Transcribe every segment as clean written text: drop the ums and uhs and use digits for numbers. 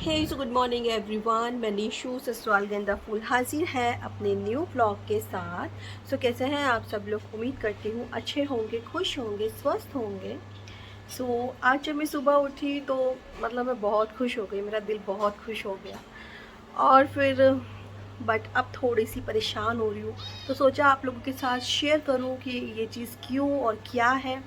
हे सो good morning everyone. मैं निशु ससुराल गेंदा फूल हाजिर है अपने न्यू ब्लॉग के साथ। सो कैसे हैं आप सब लोग? उम्मीद करती हूँ अच्छे होंगे, खुश होंगे, स्वस्थ होंगे। आज जब मैं सुबह उठी तो मतलब मैं बहुत खुश हो गई, मेरा दिल बहुत खुश हो गया। और फिर बट अब थोड़ी सी परेशान हो रही हूँ, तो सोचा आप लोगों के साथ शेयर करूँ कि ये चीज़ क्यों और क्या है।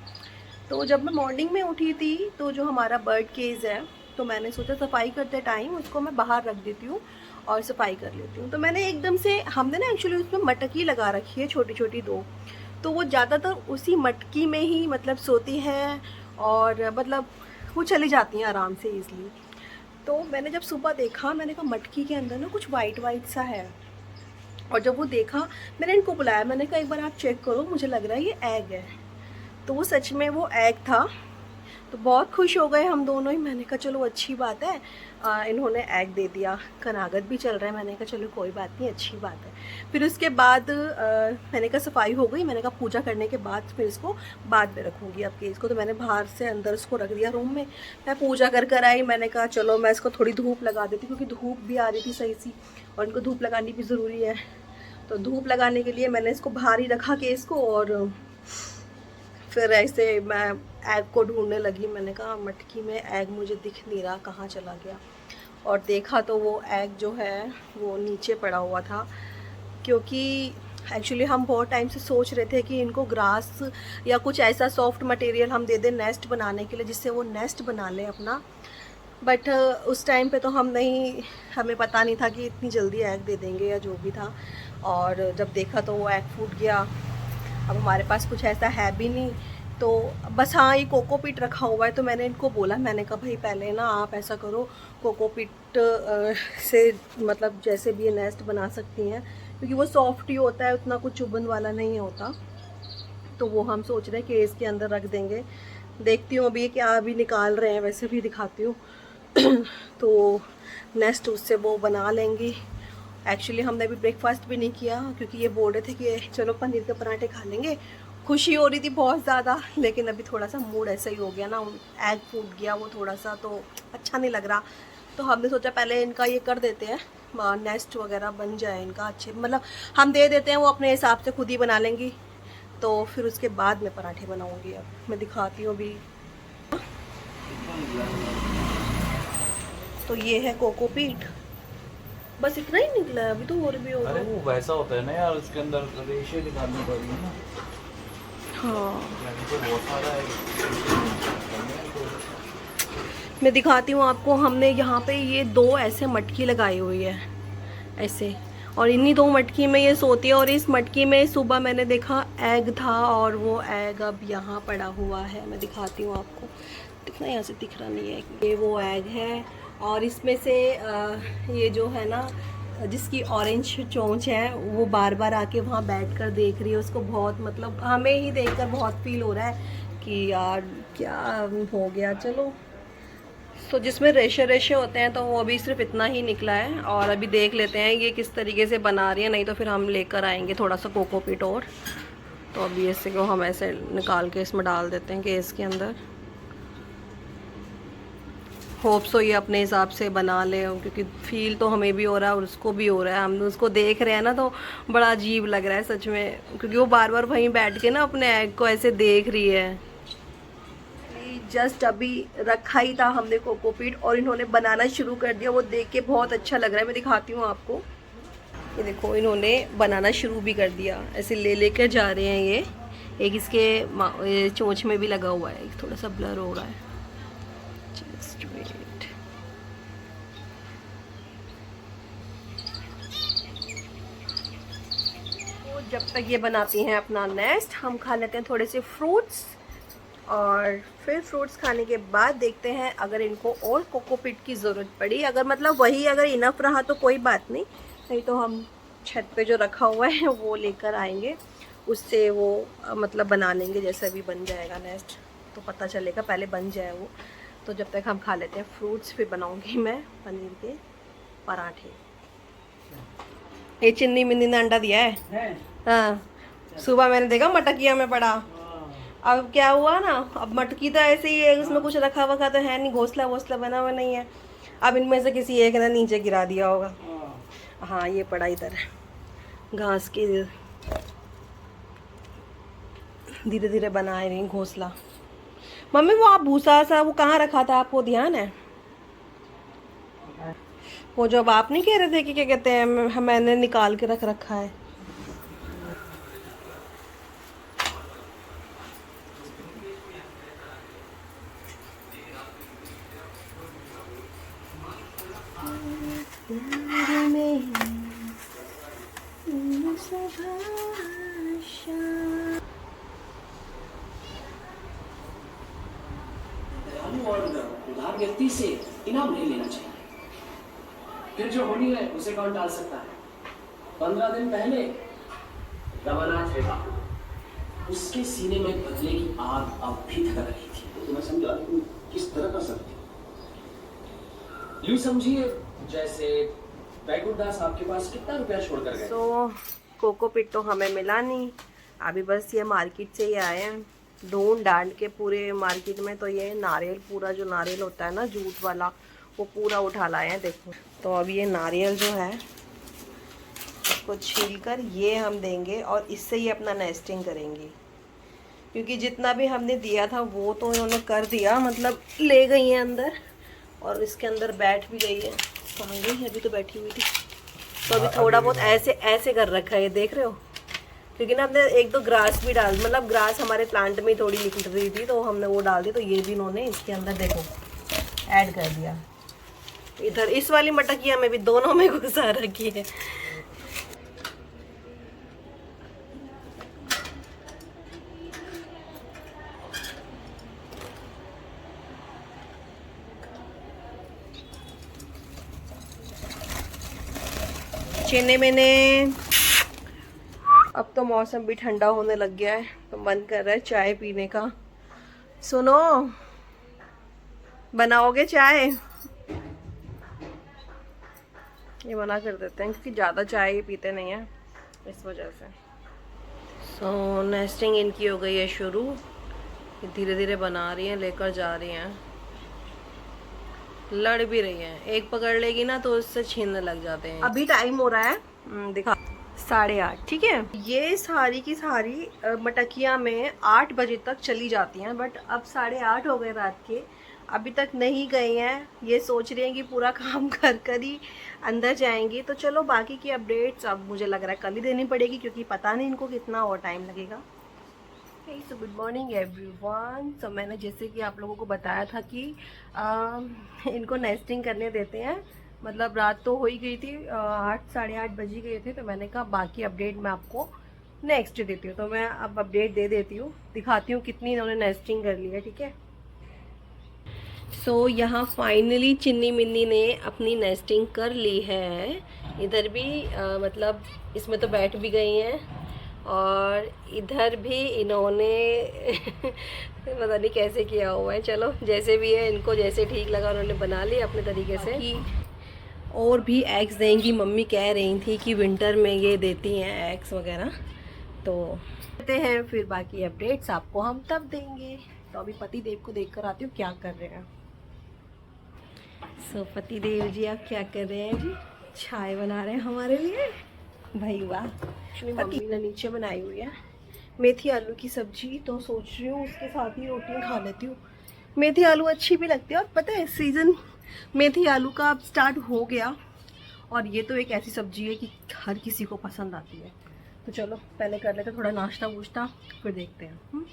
तो जब मैं मॉर्निंग में उठी थी तो जो हमारा बर्ड केज है, तो मैंने सोचा सफाई करते टाइम उसको मैं बाहर रख देती हूँ और सफाई कर लेती हूँ। तो मैंने एकदम से, हमने ना एक्चुअली उसमें मटकी लगा रखी है छोटी छोटी दो, तो वो ज़्यादातर उसी मटकी में ही मतलब सोती है और मतलब वो चली जाती हैं आराम से ईज़िली। तो मैंने जब सुबह देखा, मैंने कहा मटकी के अंदर ना कुछ वाइट वाइट सा है। और जब वो देखा, मैंने इनको बुलाया, मैंने कहा एक बार आप चेक करो, मुझे लग रहा है ये एग है। तो वो सच में वो एग था। तो बहुत खुश हो गए हम दोनों ही। मैंने कहा चलो अच्छी बात है, इन्होंने एग दे दिया। कनागत भी चल रहा है, मैंने कहा चलो कोई बात नहीं, अच्छी बात है। फिर उसके बाद मैंने कहा सफाई हो गई, मैंने कहा पूजा करने के बाद फिर इसको बाद में रखूँगी अब केस को। तो मैंने बाहर से अंदर इसको रख दिया रूम में। मैं पूजा कर आई, मैंने कहा चलो मैं इसको थोड़ी धूप लगा देती, क्योंकि धूप भी आ रही थी सही सी और इनको धूप लगानी भी ज़रूरी है। तो धूप लगाने के लिए मैंने इसको बाहर ही रखा केस को। और फिर ऐसे मैं एग को ढूंढने लगी। मैंने कहा मटकी में एग मुझे दिख नहीं रहा, कहाँ चला गया। और देखा तो वो एग जो है वो नीचे पड़ा हुआ था। क्योंकि एक्चुअली हम बहुत टाइम से सोच रहे थे कि इनको ग्रास या कुछ ऐसा सॉफ्ट मटेरियल हम दे दें नेस्ट बनाने के लिए, जिससे वो नेस्ट बना लें अपना। बट उस टाइम पे तो हमें पता नहीं था कि इतनी जल्दी एग दे देंगे या जो भी था। और जब देखा तो वो एग फूट गया। अब हमारे पास कुछ ऐसा है भी नहीं। तो बस हाँ, ये कोकोपीट रखा हुआ है। तो मैंने इनको बोला, मैंने कहा भाई पहले ना आप ऐसा करो, कोकोपीट से मतलब जैसे भी ये नेस्ट बना सकती हैं, क्योंकि वो सॉफ्ट ही होता है, उतना कुछ चुभन वाला नहीं होता। तो वो हम सोच रहे हैं कि इसके अंदर रख देंगे। देखती हूँ अभी क्या अभी निकाल रहे हैं, वैसे भी दिखाती हूँ। तो नेक्स्ट उससे वो बना लेंगी। एक्चुअली हमने अभी ब्रेकफास्ट भी नहीं किया, क्योंकि ये बोल रहे थे कि चलो पनीर के पराठे खा लेंगे। खुशी हो रही थी बहुत ज़्यादा, लेकिन अभी थोड़ा सा मूड ऐसा ही हो गया ना, एग फूट गया वो थोड़ा सा, तो अच्छा नहीं लग रहा। तो हमने सोचा पहले इनका ये कर देते हैं, नेस्ट वगैरह बन जाए इनका अच्छे, मतलब हम दे देते हैं, वो अपने हिसाब से खुद ही बना लेंगी। तो फिर उसके बाद मैं पराठे बनाऊंगी। अब मैं दिखाती हूँ अभी। तो ये है कोकोपीट, बस इतना ही निकला है, अभी तो और भी होगा। अरे वो वैसा होता है ना यार, उसके अंदर रेशे निकालनी पड़ेगी ना। हाँ, यानी तो बहुत सारा है तो। मैं दिखाती हूँ आपको। हमने यहाँ पे ये दो ऐसे मटकी लगाई हुई है ऐसे, और इन्हीं दो मटकी में ये सोती है। और इस मटकी में सुबह मैंने देखा एग था, और वो एग अब यहाँ पड़ा हुआ है। मैं दिखाती हूँ आपको, दिखना यहाँ से दिख रहा नहीं है, ये वो एग है। और इसमें से ये जो है ना, जिसकी ऑरेंज चोंच है, वो बार बार आके वहाँ बैठ कर देख रही है उसको। बहुत मतलब हमें ही देखकर बहुत फील हो रहा है कि यार क्या हो गया। चलो, तो जिसमें रेशे रेशे होते हैं, तो वो अभी सिर्फ इतना ही निकला है। और अभी देख लेते हैं ये किस तरीके से बना रही है, नहीं तो फिर हम लेकर आएंगे थोड़ा सा कोकोपीट और। तो अभी इसे को हम ऐसे निकाल के इसमें डाल देते हैं केस के अंदर। होप सो ये अपने हिसाब से बना ले, क्योंकि फील तो हमें भी हो रहा है और उसको भी हो रहा है। हम उसको देख रहे हैं ना, तो बड़ा अजीब लग रहा है सच में, क्योंकि वो बार बार वहीं बैठ के ना अपने एग को ऐसे देख रही है। जस्ट अभी रखा ही था हमने कोकोपीट, और इन्होंने बनाना शुरू कर दिया। वो देख के बहुत अच्छा लग रहा है। मैं दिखाती हूँ आपको, ये देखो इन्होंने बनाना शुरू भी कर दिया। ऐसे ले लेकर जा रहे हैं ये। एक इसके चोंच में भी लगा हुआ है, थोड़ा सा ब्लर हो रहा है। Just wait. तो जब तक ये बनाती हैं अपना नेस्ट, हम खा लेते हैं थोड़े से फ्रूट्स। और फिर फ्रूट्स खाने के बाद देखते हैं अगर इनको और कोकोपीट की ज़रूरत पड़ी। अगर मतलब वही अगर इनफ रहा तो कोई बात नहीं, नहीं तो हम छत पे जो रखा हुआ है वो लेकर आएंगे, उससे वो मतलब बना लेंगे। जैसे अभी बन जाएगा नेस्ट तो पता चलेगा, पहले बन जाए वो। तो जब तक हम खा लेते हैं फ्रूट्स, फिर बनाऊंगी मैं पनीर के पराठे। ये चिन्नी मिन्नी ने अंडा दिया है। हाँ, सुबह मैंने देखा मटकिया में पड़ा। अब क्या हुआ ना, अब मटकी तो ऐसे ही है, उसमें कुछ रखा वखा तो है नहीं, घोंसला वोसला बना हुआ नहीं है। अब इनमें से किसी एक ने नीचे गिरा दिया होगा। हाँ ये पड़ा इधर है घास के, धीरे धीरे बना रही घोंसला। मम्मी वो आप भूसा सा वो कहाँ रखा था, आपको ध्यान है? वो जब आप नहीं कह रहे थे कि क्या कहते हैं मैंने निकाल के रख रखा है। और उधार व्यक्ति से इनाम नहीं लेना चाहिए, फिर जो होनी है उसे कौन टाल सकता है। 15 दिन पहले रवाना थे, उसके सीने में बदले की आग अब भी धड़क रही थी। तो मैं समझा तुम किस तरह कर सकते हो। यूं समझिए जैसे वैकुंठदास आपके पास कितना रुपया छोड़कर गए। तो कोकोपीट तो हमें मिला नहीं, अभी बस ये मार्केट से ही आए हैं ढूंढ डांड के पूरे मार्केट में। तो ये नारियल, पूरा जो नारियल होता है ना जूट वाला, वो पूरा उठा लाए हैं देखो। तो अब ये नारियल जो है इसको छील कर ये हम देंगे और इससे ही अपना नेस्टिंग करेंगे, क्योंकि जितना भी हमने दिया था वो तो इन्होंने कर दिया, मतलब ले गई हैं अंदर और इसके अंदर बैठ भी गई है। कहाँ गई? अभी तो बैठी हुई थी। तो अभी थोड़ा बहुत ऐसे ऐसे कर रखा है, ये देख रहे हो, क्योंकि ना हमने एक दो ग्रास भी डाल, मतलब ग्रास हमारे प्लांट में थोड़ी निकल रही थी तो हमने वो डाल दी। तो ये भी इन्होंने इसके अंदर देखो ऐड कर दिया। इधर इस वाली मटकिया में भी दोनों में घुसा रखी है। चेन्नई मैंने, अब तो मौसम भी ठंडा होने लग गया है तो मन कर रहा है चाय पीने का। सुनो, बनाओगे चाय? ये मना कर देते हैं क्योंकि ज़्यादा चाय पीते नहीं हैं इस वजह से। सो नेस्टिंग इनकी हो गई है शुरू, धीरे धीरे बना रही हैं, लेकर जा रही हैं, लड़ भी रही हैं। एक पकड़ लेगी ना तो उससे छीनने लग जाते हैं। अभी टाइम हो रहा है दिखा 8:30, ठीक है। ये सारी की सारी मटकियाँ में 8 बजे तक चली जाती हैं, बट अब 8:30 हो गए रात के, अभी तक नहीं गई हैं। ये सोच रही हैं कि पूरा काम कर कर ही अंदर जाएंगी। तो चलो बाकी की अपडेट्स अब मुझे लग रहा है कल ही देनी पड़ेगी, क्योंकि पता नहीं इनको कितना और टाइम लगेगा। So good morning everyone. So मैंने जैसे कि आप लोगों को बताया था कि इनको नेस्टिंग करने देते हैं, मतलब रात तो हो ही गई थी, 8 8:30 बज ही गए थे। तो मैंने कहा बाकी अपडेट मैं आपको नेक्स्ट डे देती हूँ। तो मैं अब अपडेट दे देती हूँ, दिखाती हूँ कितनी इन्होंने नेस्टिंग कर ली है, ठीक है। सो यहाँ फाइनली चिन्नी मिन्नी ने अपनी नेस्टिंग कर ली है। इधर भी मतलब इसमें तो बैठ भी गई हैं और इधर भी इन्होंने पता नहीं कैसे किया हुआ है। चलो जैसे भी है, इनको जैसे ठीक लगा उन्होंने बना लिया अपने तरीके से। और भी एग्स देंगी, मम्मी कह रही थी कि विंटर में ये देती हैं एग्स वगैरह। तो कहते हैं फिर बाकी अपडेट्स आपको हम तब देंगे। तो अभी पति देव को देख कर आती हूँ क्या कर रहे हैं। सो पति देव जी आप क्या कर रहे हैं जी? चाय बना रहे हैं हमारे लिए, भाई वाह। मम्मी ने नीचे बनाई हुई है मेथी आलू की सब्जी, तो सोच रही हूँ उसके साथ ही रोटियाँ खा लेती हूँ। मेथी आलू अच्छी भी लगती है, और पता है सीज़न मेथी आलू का अब स्टार्ट हो गया, और ये तो एक ऐसी सब्जी है कि हर किसी को पसंद आती है। तो चलो पहले कर लेते थोड़ा नाश्ता वूश्ता, फिर देखते हैं।